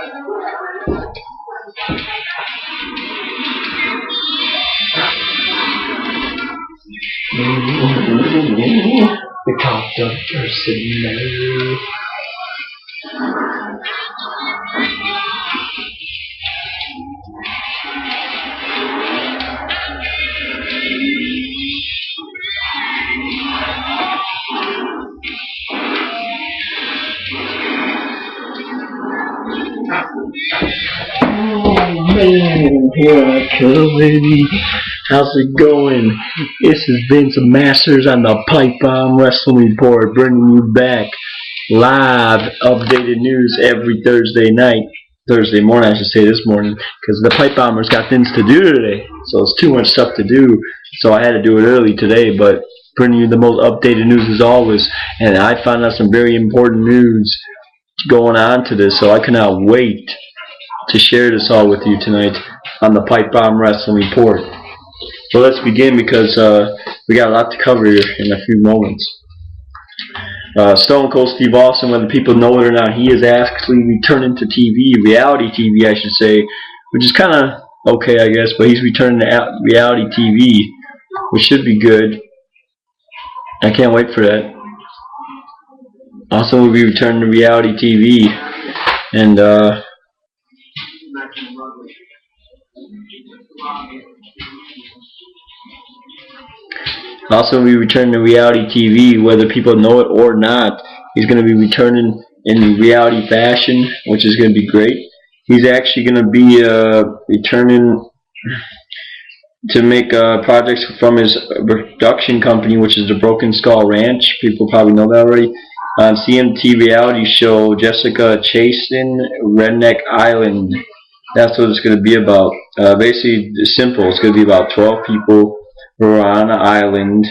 The countdown personally. Oh man, here I come, baby. How's it going? This has been some Masters on the Pipe Bomb Wrestling Report, bringing you back live, updated news every Thursday morning, I should say, this morning, because the Pipe Bombers got things to do today, so it's too much stuff to do, so I had to do it early today, but bringing you the most updated news as always, and I found out some very important news going on to this, so I cannot wait to share this all with you tonight on the Pipe Bomb Wrestling Report. So let's begin, because we got a lot to cover here in a few moments. Stone Cold Steve Austin, whether people know it or not, he is actually returning to TV, reality TV I should say, which is kind of okay I guess, but he's returning to reality TV, which should be good. I can't wait for that. Austin will be returning to reality TV, and also we return to reality TV, whether people know it or not. He's going to be returning in reality fashion, which is going to be great. He's actually going to be returning to make projects from his production company, which is the Broken Skull Ranch. People probably know that already. On CMT reality show Jessica Chastain Redneck Island. That's what it's going to be about. Basically, it's simple. It's going to be about 12 people who are on an island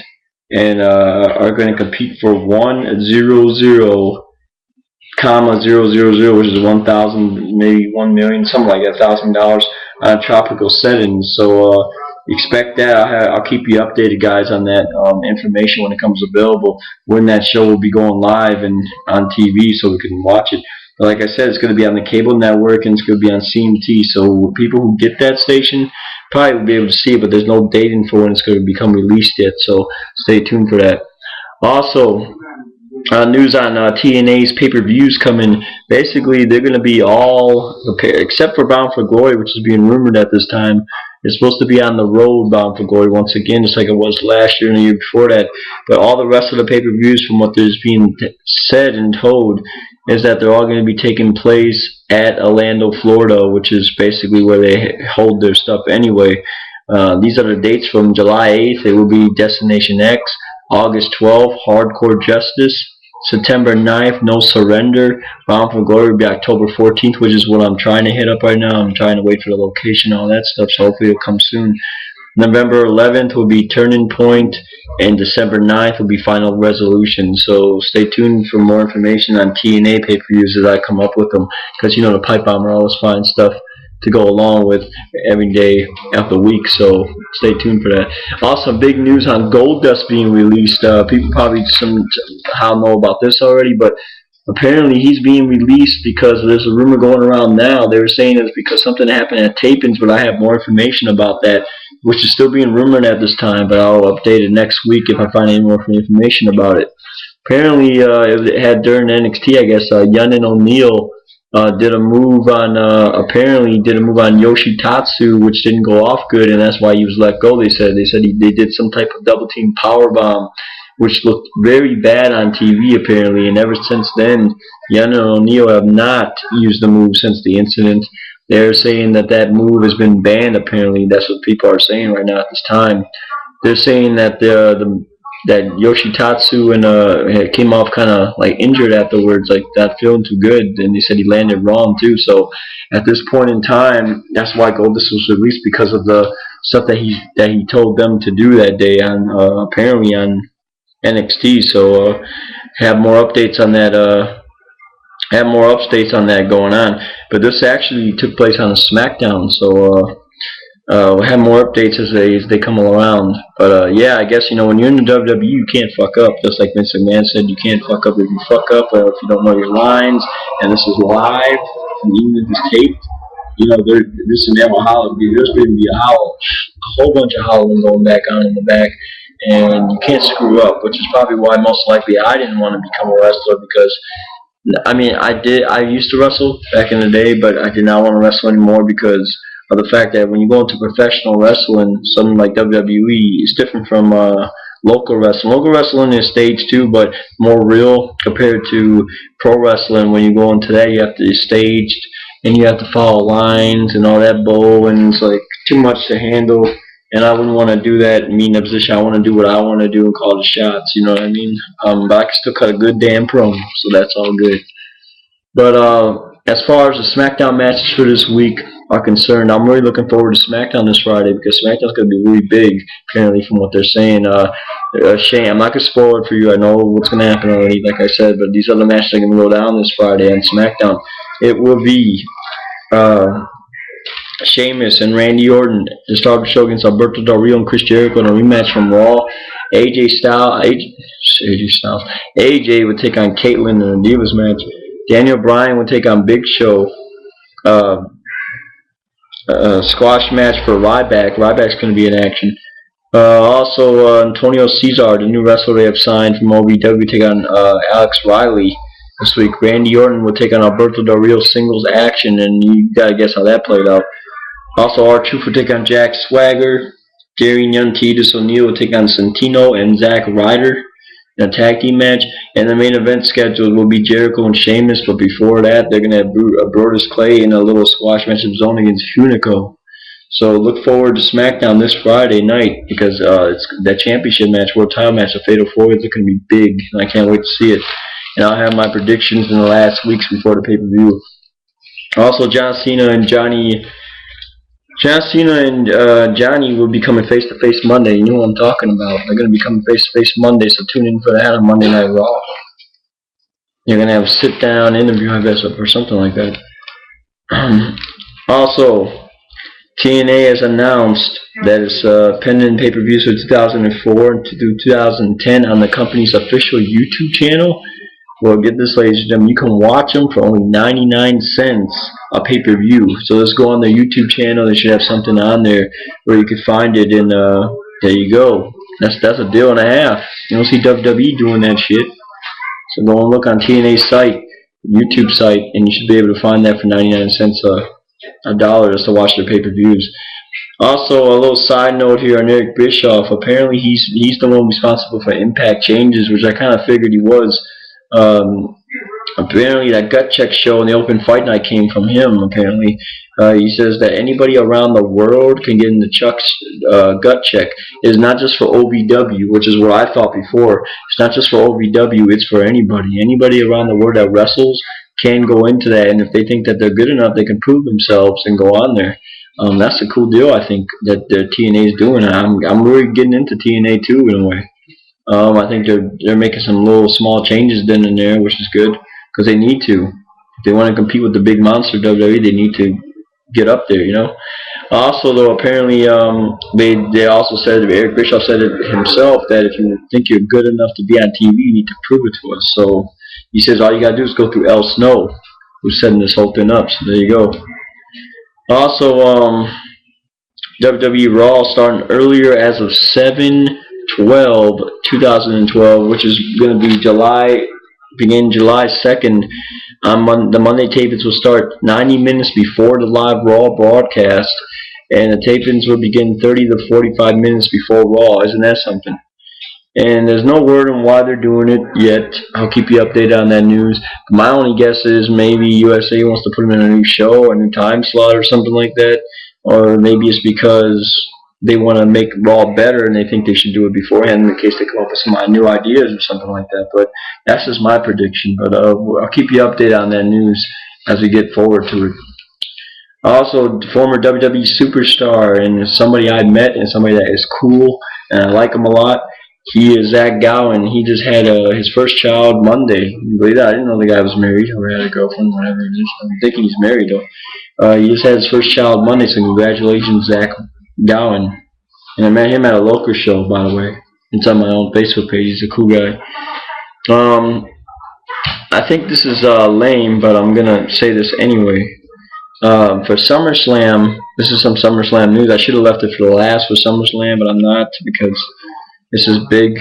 and are going to compete for 100,000, which is 1,000, maybe 1 million, something like that, $1,000 on a tropical setting. So expect that. I'll keep you updated, guys, on that information when it comes available, when that show will be going live and on TV so we can watch it. But like I said, it's going to be on the cable network and it's going to be on CMT, so people who get that station probably will be able to see it, but there's no dating for when it's going to become released yet, so stay tuned for that. Also, news on TNA's pay-per-views coming. Basically, they're going to be all prepared, except for Bound for Glory, which is being rumored at this time. It's supposed to be on the road, Bound for Glory, once again, just like it was last year and the year before that. But all the rest of the pay-per-views, from what is being said and told, is that they're all going to be taking place at Orlando, Florida, which is basically where they hold their stuff anyway. These are the dates. From July 8th, it will be Destination X. August 12th, Hardcore Justice. September 9th, No Surrender. Bound for Glory will be October 14th, which is what I'm trying to hit up right now. I'm trying to wait for the location and all that stuff, so hopefully it'll come soon. November 11th will be Turning Point, and December 9th will be Final Resolution. So stay tuned for more information on TNA pay-per-views as I come up with them, because you know the Pipe Bomber always finds stuff to go along with every day of the week, so stay tuned for that. Also, big news on Goldust being released. People probably somehow know about this already, but apparently he's being released because there's a rumor going around now. They were saying it's because something happened at tapings, but I have more information about that, which is still being rumored at this time, but I'll update it next week if I find any more information about it. Apparently, it had during NXT, I guess, Yun O'Neill did a move on Yoshitatsu, which didn't go off good, and that's why he was let go. They said they did some type of double team power bomb, which looked very bad on TV apparently, and ever since then, Yun and O'Neill have not used the move since the incident. They're saying that move has been banned apparently. That's what people are saying right now at this time. They're saying that that Yoshitatsu and came off kind of like injured afterwards, like not feeling too good, and they said he landed wrong too. So at this point in time, that's why Goldust was released, because of the stuff that he told them to do that day on apparently on NXT. So have more updates on that. Have more updates on that going on. But this actually took place on a SmackDown, so we'll have more updates as they come around. But yeah, I guess, you know, when you're in the WWE, you can't fuck up. Just like Vince McMahon said, you can't fuck up if you fuck up, or if you don't know your lines. And this is live. and even if it's taped, you know, this and that will holler. There's going to be a whole bunch of hollering going back on in the back, and you can't screw up, which is probably why most likely I didn't want to become a wrestler, because I mean, I used to wrestle back in the day, but I did not want to wrestle anymore because of the fact that when you go into professional wrestling, something like WWE, it's different from local wrestling. Local wrestling is staged too, but more real compared to pro wrestling. When you go into that, you have to be staged, and you have to follow lines and all that bull, and it's like too much to handle. And I wouldn't want to do that and be in a position. I want to do what I want to do and call the shots, you know what I mean? But I can still cut a good damn promo, so that's all good. But as far as the SmackDown matches for this week are concerned, I'm really looking forward to SmackDown this Friday, because SmackDown's going to be really big, apparently, from what they're saying. Shane, I'm not going to spoil it for you. I know what's going to happen already, like I said, but these other matches are going to go down this Friday on SmackDown. It will be Sheamus and Randy Orton to start the show against Alberto Del Rio and Chris Jericho in a rematch from Raw. AJ would take on Caitlyn in a Divas match. Daniel Bryan would take on Big Show. Squash match for Ryback. Ryback's going to be in action. Also, Antonio Cesar, the new wrestler they have signed from OVW, take on Alex Riley this week. Randy Orton will take on Alberto Del Rio singles action, and you gotta guess how that played out. Also, R-Truth will take on Jack Swagger. Gary Young, Titus O'Neil will take on Santino and Zack Ryder in a tag team match. And the main event scheduled will be Jericho and Sheamus, but before that, they're going to have Brodus Clay in a little squash match of his own against Hunico. So look forward to SmackDown this Friday night, because it's that championship match, world title match, the Fatal 4 is going to be big, and I can't wait to see it. And I'll have my predictions in the last weeks before the pay-per-view. Also, John Cena and Johnny will be coming face-to-face Monday. You know what I'm talking about. They're going to be coming face-to-face Monday, so tune in for that on Monday Night Raw. You're going to have a sit-down interview, I guess, or something like that. Also, TNA has announced that it's pending pay-per-views for 2004 to 2010 on the company's official YouTube channel. Well, get this, ladies and gentlemen, you can watch them for only 99 cents a pay-per-view. So let's go on their YouTube channel. They should have something on there where you can find it, and there you go. That's a deal and a half. You don't see WWE doing that shit. So go and look on TNA's site, YouTube site, and you should be able to find that for 99 cents a dollar just to watch their pay-per-views. Also, a little side note here on Eric Bischoff. Apparently, he's the one responsible for Impact changes, which I kind of figured he was. Apparently that gut check show in the open fight night came from him. Apparently, he says that anybody around the world can get in the Chuck's gut check. It's not just for OVW, which is what I thought before. It's not just for OVW, it's for anybody. Anybody around the world that wrestles can go into that, and if they think that they're good enough, they can prove themselves and go on there. That's a cool deal, I think, that TNA is doing. I'm really getting into TNA too, in a way. I think they're making some little small changes then and there, which is good, because they need to. If they want to compete with the big monster WWE, they need to get up there, you know. Also, though, apparently they also said, Eric Bischoff said it himself, that if you think you're good enough to be on TV, you need to prove it to us. So he says all you gotta do is go through El Snow, who's setting this whole thing up. So there you go. Also, WWE Raw starting earlier as of 7/12/2012, which is going to be begin July 2nd. The Monday tapings will start 90 minutes before the live Raw broadcast, and the tapings will begin 30 to 45 minutes before Raw. Isn't that something? And there's no word on why they're doing it yet. I'll keep you updated on that news. My only guess is maybe USA wants to put them in a new show, a new time slot or something like that. Or maybe it's because they want to make Raw better and they think they should do it beforehand in case they come up with some new ideas or something like that. But that's just my prediction. But I'll keep you updated on that news as we get forward to it. Also, former WWE superstar and somebody I met and somebody that is cool and I like him a lot. He is Zach Gowen. He just had his first child Monday. Believe that? I didn't know the guy was married or had a girlfriend, whatever it is. I'm thinking he's married though. He just had his first child Monday, so congratulations, Zach Gowen. And I met him at a local show, by the way. It's on my own Facebook page. He's a cool guy. I think this is lame, but I'm gonna say this anyway. For SummerSlam, this is some SummerSlam news. I should have left it for the last for SummerSlam, but I'm not because this is big.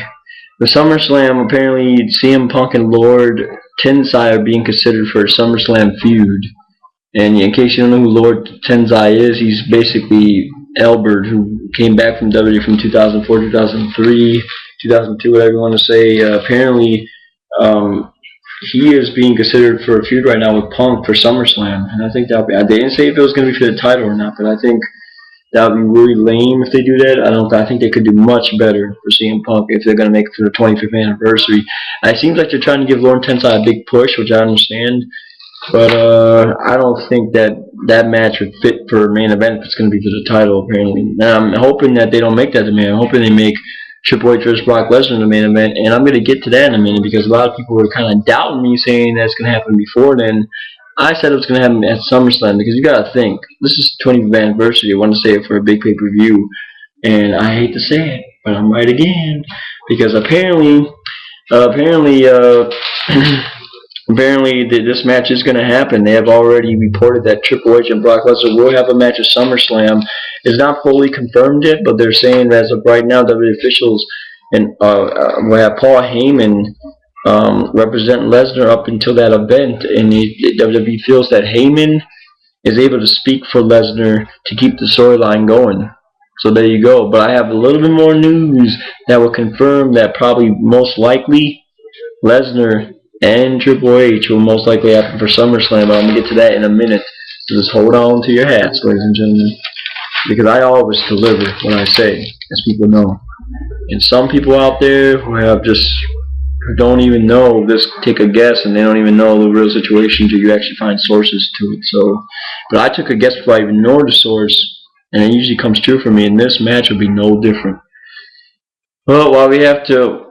The SummerSlam, apparently CM Punk and Lord Tensai are being considered for a SummerSlam feud. And in case you don't know who Lord Tensai is, he's basically Albert, who came back from WWE from 2004, 2003, 2002, whatever you want to say. Apparently, um, he is being considered for a feud right now with Punk for SummerSlam, and I think that'll be. They didn't say if it was going to be for the title or not, but I think that would be really lame if they do that. I think they could do much better for CM Punk if they're going to make it for the 25th anniversary. And it seems like they're trying to give Lord Tensai a big push, which I understand. But I don't think that that match would fit for a main event if it's going to be for the title, apparently. Now, I'm hoping that they don't make that the main. I'm hoping they make Triple H vs. Brock Lesnar the main event. And I'm going to get to that in a minute because a lot of people were kind of doubting me, saying that's going to happen before then. I said it was going to happen at SummerSlam because you got to think, this is the 20th anniversary. I want to say it for a big pay-per-view. And I hate to say it, but I'm right again. Because apparently, apparently, this match is going to happen. They have already reported that Triple H and Brock Lesnar will have a match at SummerSlam. It's not fully confirmed yet, but they're saying as of right now, WWE officials and will have Paul Heyman represent Lesnar up until that event, and WWE feels that Heyman is able to speak for Lesnar to keep the storyline going. So there you go. But I have a little bit more news that will confirm that probably most likely Lesnar and Triple H will most likely happen for SummerSlam, but I'm going to get to that in a minute. So just hold on to your hats, ladies and gentlemen, because I always deliver what I say, as people know. And some people out there who don't even know this, take a guess, and they don't even know the real situation until you actually find sources to it. So, but I took a guess before I even know the source, and it usually comes true for me, and this match will be no different. Well, while we have to...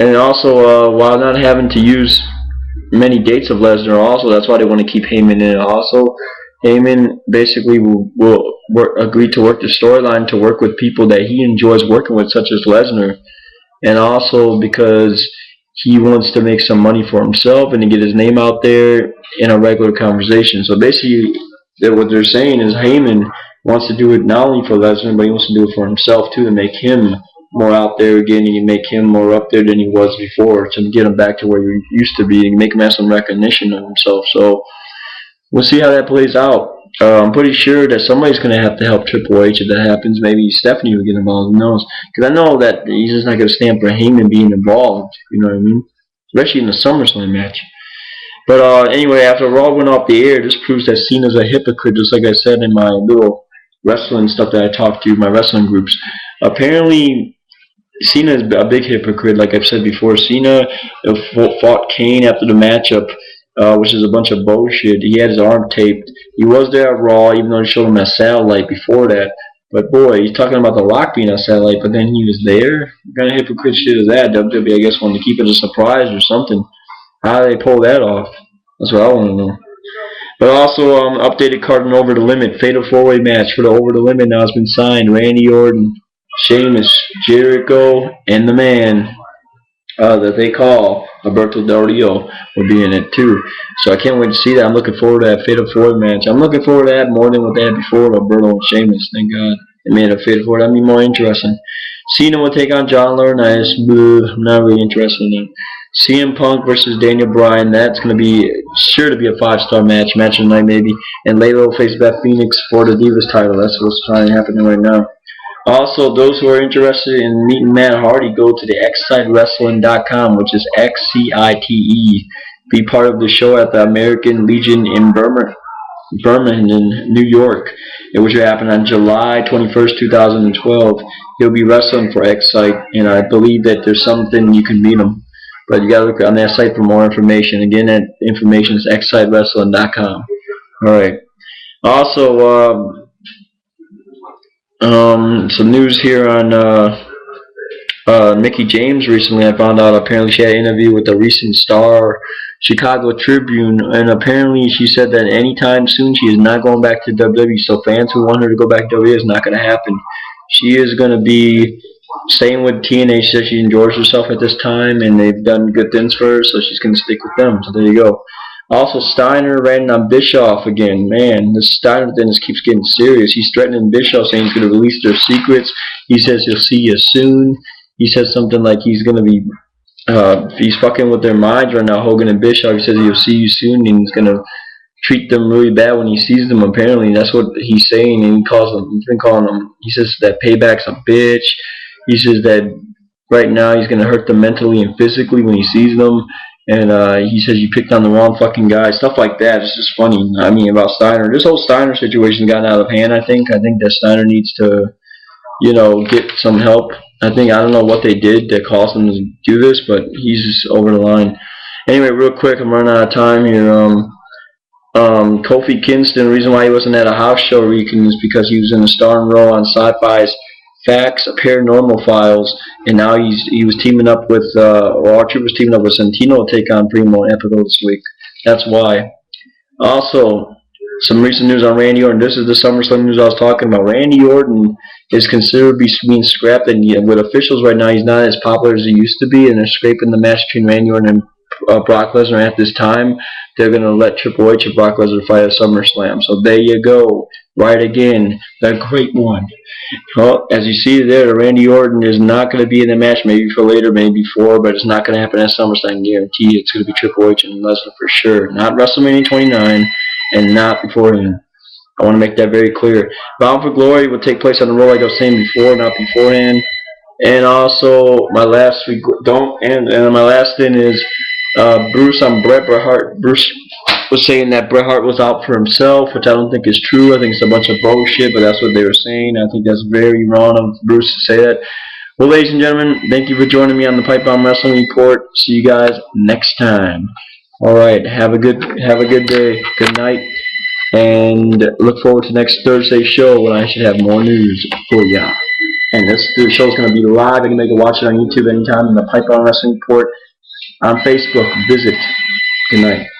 And also, while not having to use many dates of Lesnar, also that's why they want to keep Heyman in it. Also, Heyman basically will agree to work the storyline to work with people that he enjoys working with, such as Lesnar, and also because he wants to make some money for himself and to get his name out there in a regular conversation. So basically, what they're saying is Heyman wants to do it not only for Lesnar, but he wants to do it for himself too, to make him more out there again, and you make him more up there than he was before, to get him back to where he used to be, and make him have some recognition of himself. So we'll see how that plays out. I'm pretty sure that somebody's going to have to help Triple H if that happens. Maybe Stephanie will get involved. Who knows? Because I know that he's just not going to stand for Heyman being involved. You know what I mean? Especially in the SummerSlam match. But anyway, after Raw went off the air, this proves that Cena's a hypocrite, just like I said in my little wrestling stuff that I talked to, my wrestling groups. Apparently, Cena is a big hypocrite, like I've said before. Cena fought Kane after the matchup, which is a bunch of bullshit. He had his arm taped. He was there at Raw, even though they showed him a satellite before that. But boy, he's talking about The Rock being a satellite, but then he was there? What kind of hypocrite shit is that? WWE, I guess, wanted to keep it a surprise or something. How did they pull that off? That's what I want to know. But also, updated card and Over the Limit. Fatal 4-way match for the Over the Limit now has been signed. Randy Orton, Sheamus, Jericho, and the man that they call Alberto Del Rio will be in it too. So I can't wait to see that. I'm looking forward to that Fatal 4-way match. I'm looking forward to that more than what they had before, Alberto and Sheamus. Thank God they made a Fatal 4-way. That'd be more interesting. Cena will take on John Laurinaitis. I'm not really interested in that. CM Punk versus Daniel Bryan. That's going to be sure to be a 5-star match. Match of the night maybe. And Layla will face Beth Phoenix for the Divas title. That's what's trying to happen right now. Also, those who are interested in meeting Matt Hardy, go to the excitewrestling.com, which is XCITE. Be part of the show at the American Legion in Birmingham, New York, which will happen on July 21st, 2012. He'll be wrestling for Excite, and I believe that there's something you can meet him. But you gotta look on that site for more information. Again, that information is excitewrestling.com. Alright. Also, some news here on Mickie James recently. I found out apparently she had an interview with the recent Star Chicago Tribune, and apparently she said that anytime soon she is not going back to WWE. So fans who want her to go back to WWE, is not going to happen. She is going to be Staying with TNA, she says she enjoys herself at this time, and they've done good things for her, so she's going to stick with them. So there you go. Also, Steiner ran on Bischoff again. Man, this Steiner thing just keeps getting serious. He's threatening Bischoff, saying he's going to release their secrets. He says he'll see you soon. He says something like he's going to be, he's fucking with their minds right now, Hogan and Bischoff. He says he'll see you soon, and he's going to treat them really bad when he sees them. Apparently, that's what he's saying, and he's been calling them. He says that Payback's a bitch. He says that right now he's gonna hurt them mentally and physically when he sees them, and he says you picked on the wrong fucking guy. Stuff like that. It's just funny. I mean, about Steiner. This whole Steiner situation's gotten out of hand. I think that Steiner needs to, get some help. I don't know what they did that caused him to do this, but he's just over the line. Anyway, real quick, I'm running out of time here. Kofi Kingston, the reason why he wasn't at a house show weekend is because he was in a starring role on Sci-Fi's Facts, Paranormal Files, and now he was teaming up with, Archer was teaming up with Santino to take on Primo and Epico this week. That's why. Also, some recent news on Randy Orton. This is the SummerSlam news I was talking about. Randy Orton is considered being scrapped, and with officials right now, he's not as popular as he used to be, and they're scraping the match between Randy Orton and Brock Lesnar at this time. They're going to let Triple H and Brock Lesnar fight at SummerSlam. So there you go. Right again. The great one. Well, as you see there, Randy Orton is not going to be in the match. Maybe for later, maybe before, but it's not going to happen at SummerSlam. Guarantee it's going to be Triple H and Lesnar for sure. Not WrestleMania 29 and not beforehand. I want to make that very clear. Bound for Glory will take place on the road like I was saying before, not beforehand. And also, my last thing is Bruce on Bret Hart. Bruce was saying that Bret Hart was out for himself, which I don't think is true. I think it's a bunch of bullshit, but that's what they were saying. I think that's very wrong of Bruce to say that. Well, ladies and gentlemen, thank you for joining me on the Pipebomb Wrestling Report. See you guys next time. All right, have a good day, good night, and look forward to next Thursday's show when I should have more news for ya. And this show's going to be live. You can watch it on YouTube anytime in the Pipebomb Wrestling Report on Facebook. Visit. Good night.